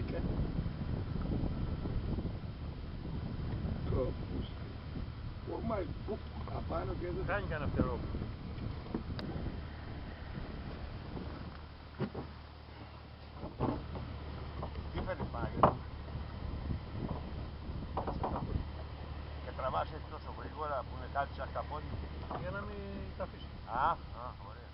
Πούστε. Το πούστε. Φορμάει που απάνω και εδώ. Κάνει κανένα φτερό. Τι φέρνεις Παναγιώτη? Και τραβάς έτσι τόσο γρήγορα που είναι κάτι σαν καπόνι. Για να μην τα αφήσω. Ωραία.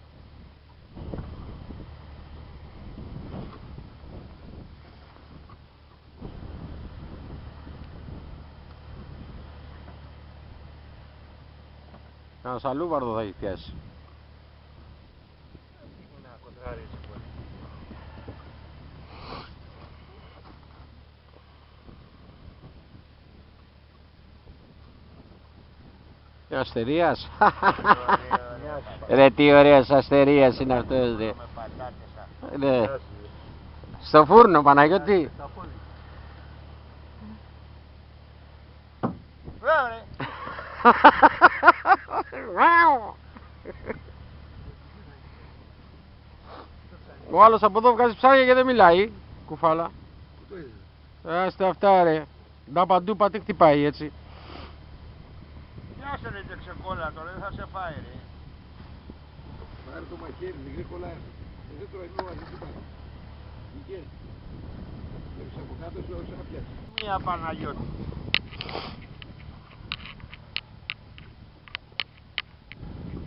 Ένα σαλούβαρδο θα έχει πιάσει. Είναι ένα κοντράρι έτσι πολύ. Αστερίας. Ρε τι ωραίος αστερίας είναι αυτός ρε. Ναι. Στο φούρνο Παναγιώτη. Ο άλλος από εδώ βγάζει ψάρια και δεν μιλάει. Κουφάλα. Άστε αυτά ρε. Τα παντού πατή χτυπάει έτσι. Πιάσε ρε και ξεκόλα τώρα, δεν θα σε φάει ρε. Πάρε το μαχαίρι, μικρή κολλάει. Δεν τρώει νόημα, δεν τι πάει. Βγήκε. Βλέπεις από κάτω σου όσο να πιάσει. Μία Παναγιώτη.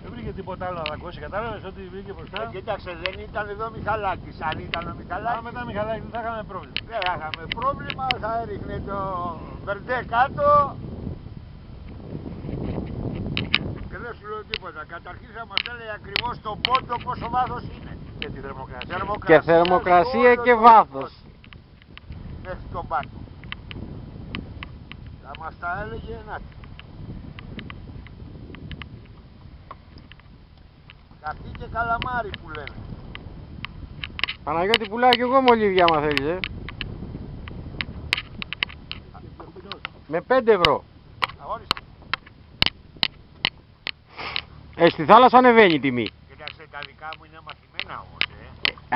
Δεν βρήκε τίποτα άλλο να δακώσει, κατάλαβες ότι βρήκε μπροστά. Κοίταξε, δεν ήταν εδώ ο Μιχαλάκης. Αν ήταν ο Μιχαλάκης. Μετά Μιχαλάκη δεν θα είχαμε πρόβλημα. Δεν θα είχαμε πρόβλημα, θα έριχνε το μπερντέ κάτω. Και δεν σου λέω τίποτα. Καταρχήν θα μας έλεγε ακριβώς τον πόντο πόσο βάθος είναι. Και τη θερμοκρασία. Και θερμοκρασία και βάθος. Μέχρι τον πάτο. Θα μας τα έλεγε να. Καυτή και καλαμάρι που λένε. Παναγιώτη πουλάω κι εγώ μολύβια άμα θέλεις Με 5 ευρώ. Αγόριστε. Στη θάλασσα ανεβαίνει η τιμή. Κοίταξε, τα δικά μου είναι μαθημένα όμως,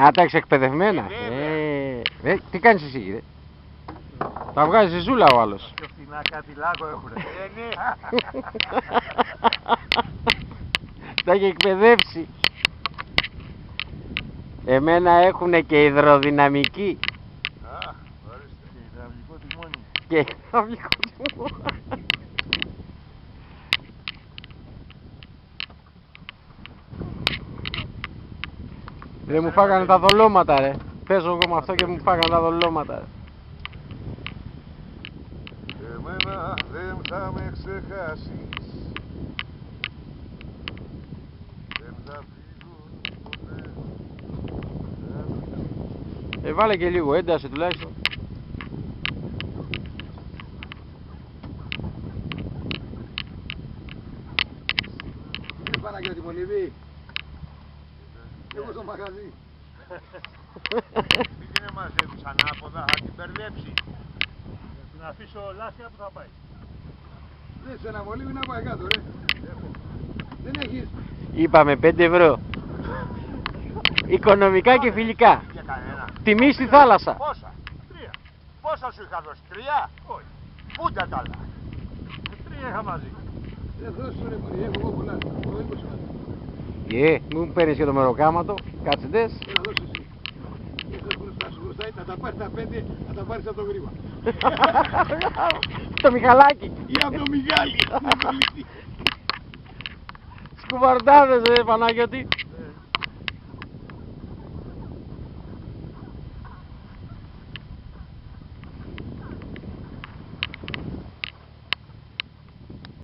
Α, τα έχεις εκπαιδευμένα. Τι κάνεις εσύ ρε? Τα βγάζει ζούλα ο άλλος. Πιο φθηνά κάτι λάκκο έχουνε. ναι. Τα έχει εκπαιδεύσει. Εμένα έχουνε και υδροδυναμική. Ορίστε. Και υδραυλικό τιμόνι. Και υδραυλικό τιμόνι. Δεν μου φάγανε τα δολώματα ρε. Παίζω εγώ με αυτό και μου φάγανε τα δολώματα ρε. Εμένα δεν θα με ξεχάσεις. Δεν θα φύγω ποτέ. Βάλε και λίγο ένταση τουλάχιστον. Τι Παναγιώτη μολυβί. Εγώ στο μαγαζί. Μην την μαζεύεις ανάποδα, θα την μπερδέψει. Θα την αφήσω λάσια που θα πάει. Δεν σε ένα μολύβι να πάει κάτω ρε. Δεν έχεις. Είπαμε 5 ευρώ. Οικονομικά και φιλικά. Για κανένα. Τιμή στη θάλασσα. Πόσα? 3. Πόσα σου είχα δώσει? 3? Όχι. Πού τα τα άλλα? 3 είχα μαζί. Δεν δώσου ρε μωρί, έχω εγώ πολλά. Το 20 Μου παίρνεις και το μεροκάματο. Κάτσεντες. να δώσεις εσύ. Έχεις μπροστά σου μπροστά, θα τα πάρεις τα 5, θα τα πάρεις από το γρήγορα. Το Μιχαλάκι. Ή από το Μιγάλη. Σκουβαρντάδες ρε Παναγιώτη.